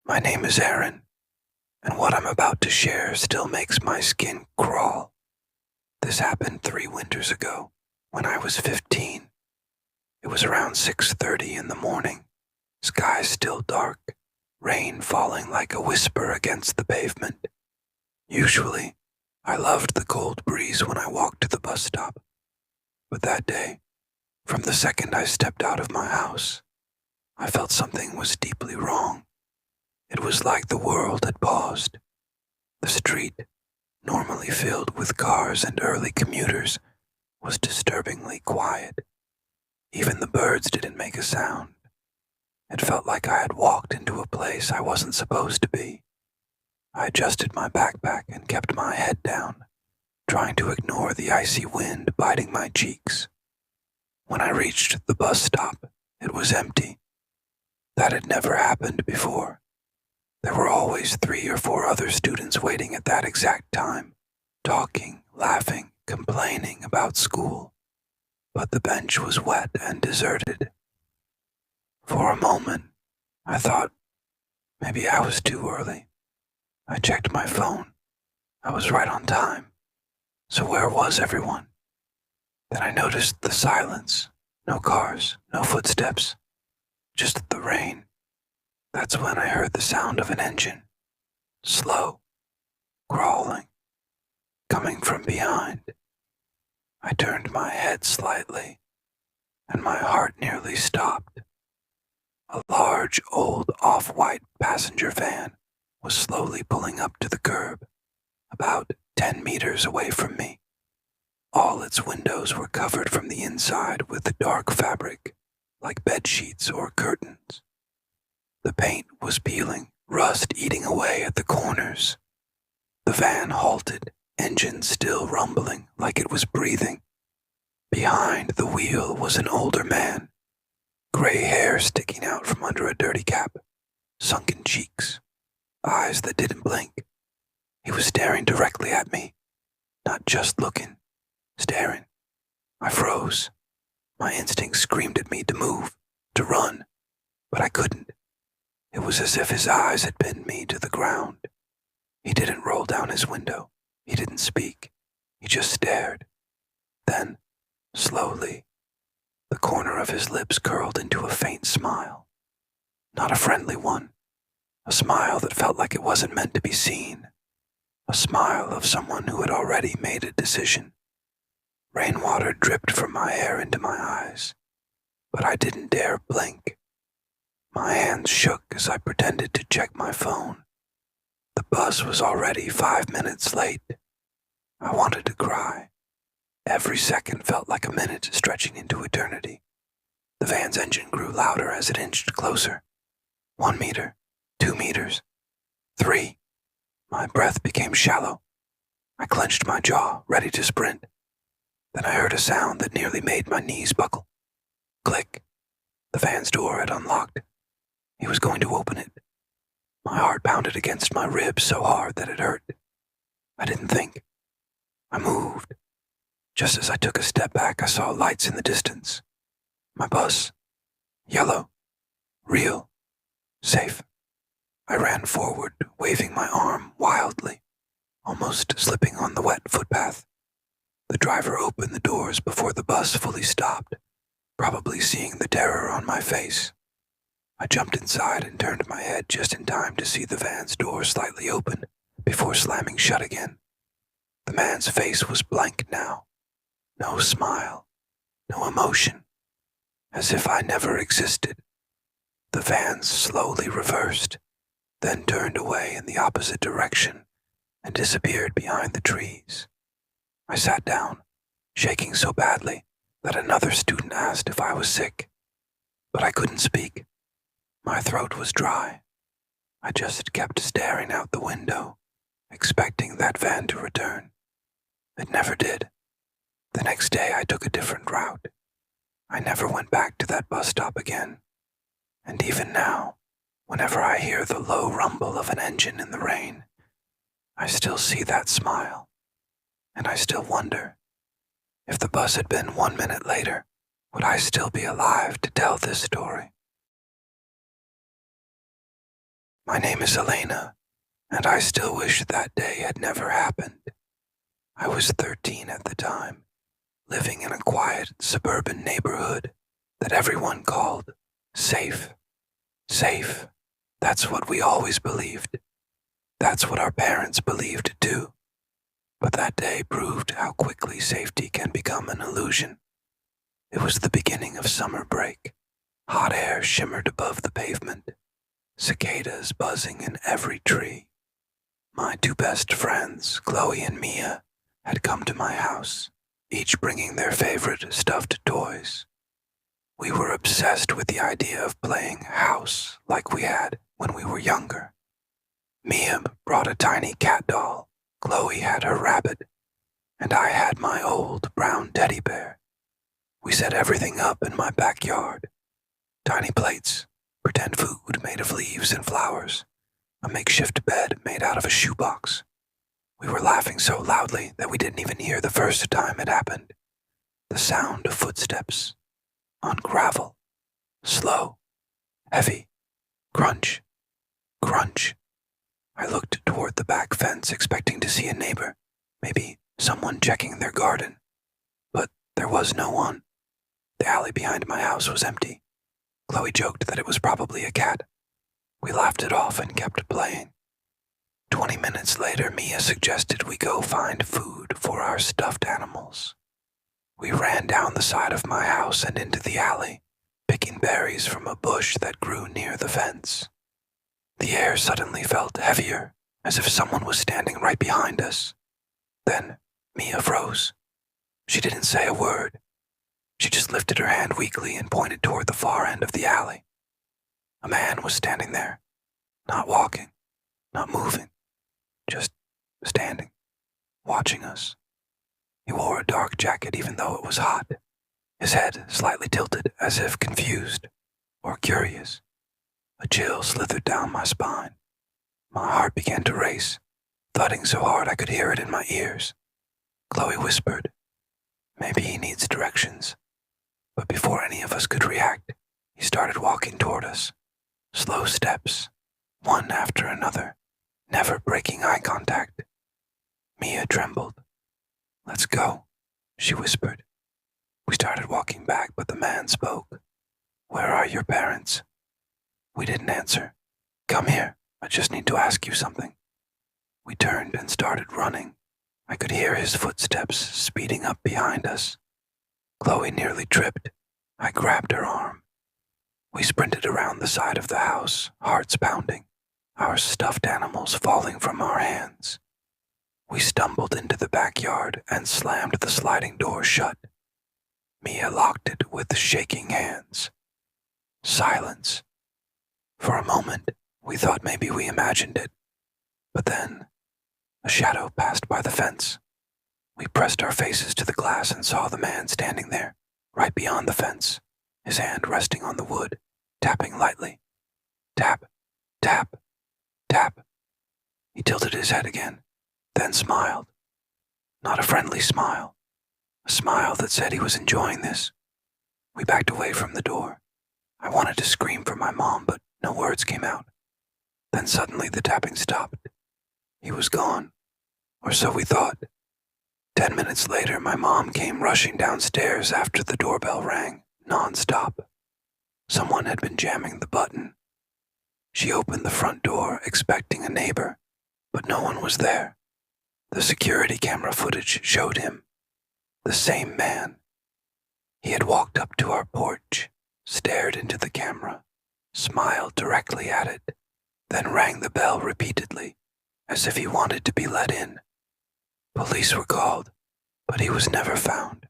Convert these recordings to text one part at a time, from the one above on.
My name is Aaron, and what I'm about to share still makes my skin crawl. This happened 3 winters ago, when I was 15. It was around 6:30 in the morning, sky still dark, rain falling like a whisper against the pavement. Usually, I loved the cold breeze when I walked to the bus stop, but that day, from the second I stepped out of my house, I felt something was deeply wrong. It was like the world had paused. The street, normally filled with cars and early commuters, was disturbingly quiet. Even the birds didn't make a sound. It felt like I had walked into a place I wasn't supposed to be. I adjusted my backpack and kept my head down, trying to ignore the icy wind biting my cheeks. When I reached the bus stop, it was empty. That had never happened before. There were always 3 or 4 other students waiting at that exact time, talking, laughing, complaining about school. But the bench was wet and deserted. For a moment, I thought maybe I was too early. I checked my phone. I was right on time. So where was everyone? Then I noticed the silence. No cars, no footsteps, just the rain. That's when I heard the sound of an engine. Slow, crawling, coming from behind. I turned my head slightly, and my heart nearly stopped. A large, old, off-white passenger van was slowly pulling up to the curb, about 10 meters away from me. All its windows were covered from the inside with a dark fabric, like bed sheets or curtains. The paint was peeling, rust eating away at the corners. The van halted, engine still rumbling like it was breathing. Behind the wheel was an older man, gray hair sticking out from under a dirty cap, sunken cheeks, eyes that didn't blink. He was staring directly at me, not just looking, staring. I froze. My instinct screamed at me to move, to run, but I couldn't. It was as if his eyes had pinned me to the ground. He didn't roll down his window. He didn't speak. He just stared. Then, slowly, the corner of his lips curled into a faint smile. Not a friendly one. A smile that felt like it wasn't meant to be seen. A smile of someone who had already made a decision. Rainwater dripped from my hair into my eyes, but I didn't dare blink. My hands shook as I pretended to check my phone. The bus was already 5 minutes late. I wanted to cry. Every second felt like a minute stretching into eternity. The van's engine grew louder as it inched closer. 1 meter, 2 meters, 3. My breath became shallow. I clenched my jaw, ready to sprint. Then I heard a sound that nearly made my knees buckle. Click. The van's door had unlocked. He was going to open it. My heart pounded against my ribs so hard that it hurt. I didn't think. I moved. Just as I took a step back, I saw lights in the distance. My bus. Yellow. Real. Safe. I ran forward, waving my arm wildly, almost slipping on the wet footpath. The driver opened the doors before the bus fully stopped, probably seeing the terror on my face. I jumped inside and turned my head just in time to see the van's door slightly open before slamming shut again. The man's face was blank now. No smile, no emotion, as if I never existed. The van slowly reversed, then turned away in the opposite direction and disappeared behind the trees. I sat down, shaking so badly that another student asked if I was sick, but I couldn't speak. My throat was dry. I just kept staring out the window, expecting that van to return. It never did. The next day I took a different route. I never went back to that bus stop again. And even now, whenever I hear the low rumble of an engine in the rain, I still see that smile. And I still wonder, if the bus had been 1 minute later, would I still be alive to tell this story? My name is Elena, and I still wish that day had never happened. I was 13 at the time, living in a quiet suburban neighborhood that everyone called safe. Safe. That's what we always believed. That's what our parents believed too. But that day proved how quickly safety can become an illusion. It was the beginning of summer break. Hot air shimmered above the pavement, cicadas buzzing in every tree. My two best friends, Chloe and Mia, had come to my house, each bringing their favorite stuffed toys. We were obsessed with the idea of playing house like we had when we were younger. Mia brought a tiny cat doll, Chloe had her rabbit, and I had my old brown teddy bear. We set everything up in my backyard. Tiny plates, pretend food made of leaves and flowers, a makeshift bed made out of a shoebox. We were laughing so loudly that we didn't even hear the first time it happened. The sound of footsteps on gravel, slow, heavy, crunch, crunch. I looked toward the back fence expecting to see a neighbor, maybe someone checking their garden. But there was no one. The alley behind my house was empty. Chloe joked that it was probably a cat. We laughed it off and kept playing. 20 minutes later, Mia suggested we go find food for our stuffed animals. We ran down the side of my house and into the alley, picking berries from a bush that grew near the fence. The air suddenly felt heavier, as if someone was standing right behind us. Then Mia froze. She didn't say a word. She just lifted her hand weakly and pointed toward the far end of the alley. A man was standing there, not walking, not moving, just standing, watching us. He wore a dark jacket even though it was hot, his head slightly tilted as if confused or curious. A chill slithered down my spine. My heart began to race, thudding so hard I could hear it in my ears. Chloe whispered, "Maybe he needs directions." But before any of us could react, he started walking toward us. Slow steps, one after another, never breaking eye contact. Mia trembled. "Let's go," she whispered. We started walking back, but the man spoke. "Where are your parents?" We didn't answer. "Come here, I just need to ask you something." We turned and started running. I could hear his footsteps speeding up behind us. Chloe nearly tripped. I grabbed her arm. We sprinted around the side of the house, hearts pounding, our stuffed animals falling from our hands. We stumbled into the backyard and slammed the sliding door shut. Mia locked it with shaking hands. Silence. For a moment, we thought maybe we imagined it. But then, a shadow passed by the fence. We pressed our faces to the glass and saw the man standing there, right beyond the fence, his hand resting on the wood, tapping lightly. Tap, tap, tap. He tilted his head again, then smiled. Not a friendly smile. A smile that said he was enjoying this. We backed away from the door. I wanted to scream for my mom, but no words came out. Then suddenly the tapping stopped. He was gone, or so we thought. 10 minutes later, my mom came rushing downstairs after the doorbell rang, non-stop. Someone had been jamming the button. She opened the front door, expecting a neighbor, but no one was there. The security camera footage showed him. The same man. He had walked up to our porch, stared into the camera, smiled directly at it, then rang the bell repeatedly, as if he wanted to be let in. Police were called, but he was never found.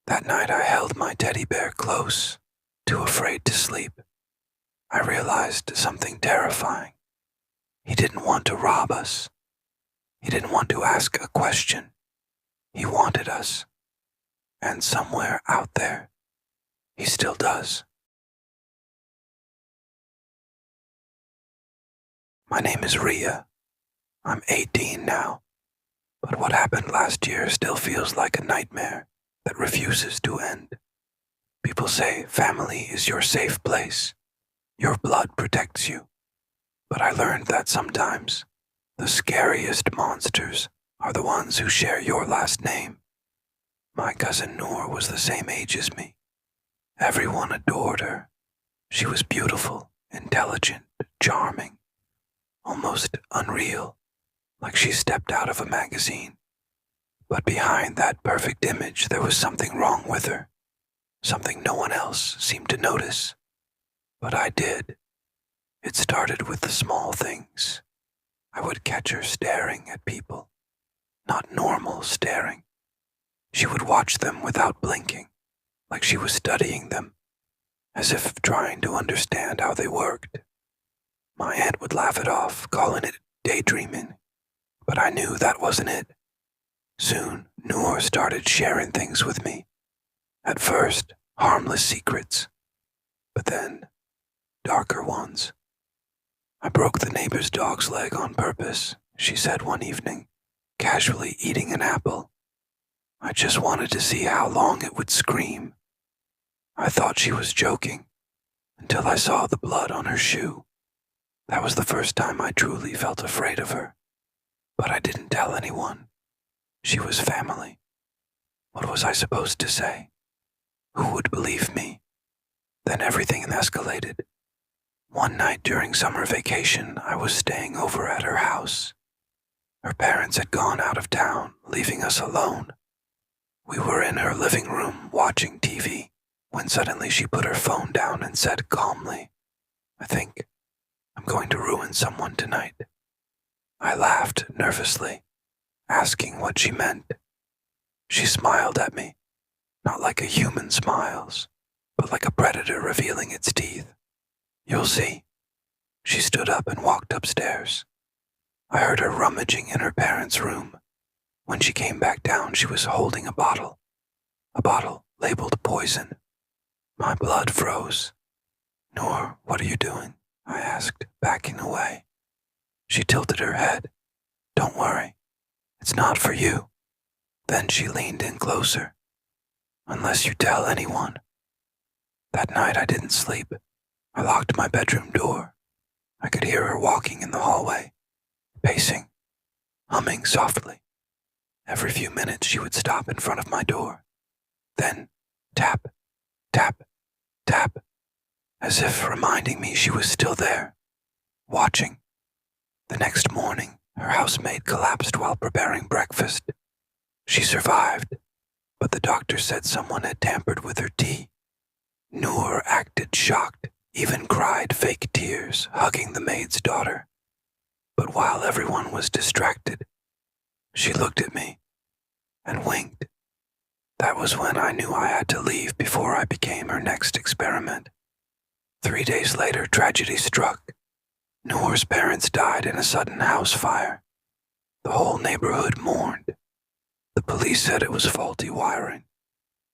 That night I held my teddy bear close, too afraid to sleep. I realized something terrifying. He didn't want to rob us. He didn't want to ask a question. He wanted us. And somewhere out there, he still does. My name is Ria. I'm 18 now. But what happened last year still feels like a nightmare that refuses to end. People say family is your safe place. Your blood protects you. But I learned that sometimes the scariest monsters are the ones who share your last name. My cousin Noor was the same age as me. Everyone adored her. She was beautiful, intelligent, charming, almost unreal, like she stepped out of a magazine. But behind that perfect image, there was something wrong with her, something no one else seemed to notice. But I did. It started with the small things. I would catch her staring at people, not normal staring. She would watch them without blinking, like she was studying them, as if trying to understand how they worked. My aunt would laugh it off, calling it daydreaming, but I knew that wasn't it. Soon, Noor started sharing things with me. At first, harmless secrets, but then, darker ones. I broke the neighbor's dog's leg on purpose, she said one evening, casually eating an apple. I just wanted to see how long it would scream. I thought she was joking, until I saw the blood on her shoe. That was the first time I truly felt afraid of her. But I didn't tell anyone. She was family. What was I supposed to say? Who would believe me? Then everything escalated. One night during summer vacation, I was staying over at her house. Her parents had gone out of town, leaving us alone. We were in her living room watching TV, when suddenly she put her phone down and said calmly, "I think I'm going to ruin someone tonight." I laughed nervously, asking what she meant. She smiled at me, not like a human smiles, but like a predator revealing its teeth. "You'll see." She stood up and walked upstairs. I heard her rummaging in her parents' room. When she came back down, she was holding a bottle labeled poison. My blood froze. "Noor, what are you doing?" I asked, backing away. She tilted her head. "Don't worry. It's not for you." Then she leaned in closer. "Unless you tell anyone." That night I didn't sleep. I locked my bedroom door. I could hear her walking in the hallway, pacing, humming softly. Every few minutes she would stop in front of my door. Then tap, tap, tap, as if reminding me she was still there, watching. The next morning, her housemaid collapsed while preparing breakfast. She survived, but the doctor said someone had tampered with her tea. Noor acted shocked, even cried fake tears, hugging the maid's daughter. But while everyone was distracted, she looked at me and winked. That was when I knew I had to leave before I became her next experiment. 3 days later, tragedy struck. Noor's parents died in a sudden house fire. The whole neighborhood mourned. The police said it was faulty wiring,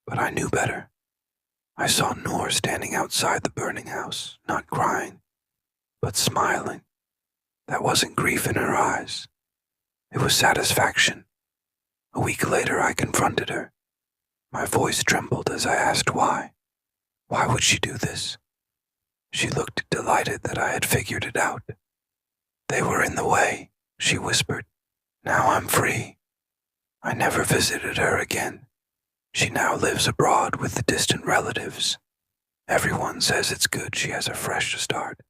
but I knew better. I saw Noor standing outside the burning house, not crying, but smiling. That wasn't grief in her eyes. It was satisfaction. A week later, I confronted her. My voice trembled as I asked why. Why would she do this? She looked delighted that I had figured it out. "They were in the way," she whispered. "Now I'm free." I never visited her again. She now lives abroad with distant relatives. Everyone says it's good she has a fresh start.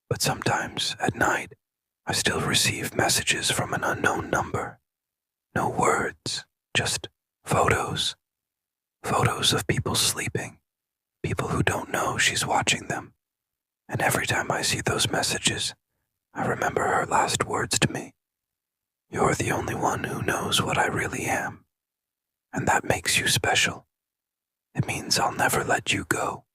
But sometimes, at night, I still receive messages from an unknown number. No words, just photos. Photos of people sleeping, people who don't know she's watching them. And every time I see those messages, I remember her last words to me. "You're the only one who knows what I really am. And that makes you special. It means I'll never let you go."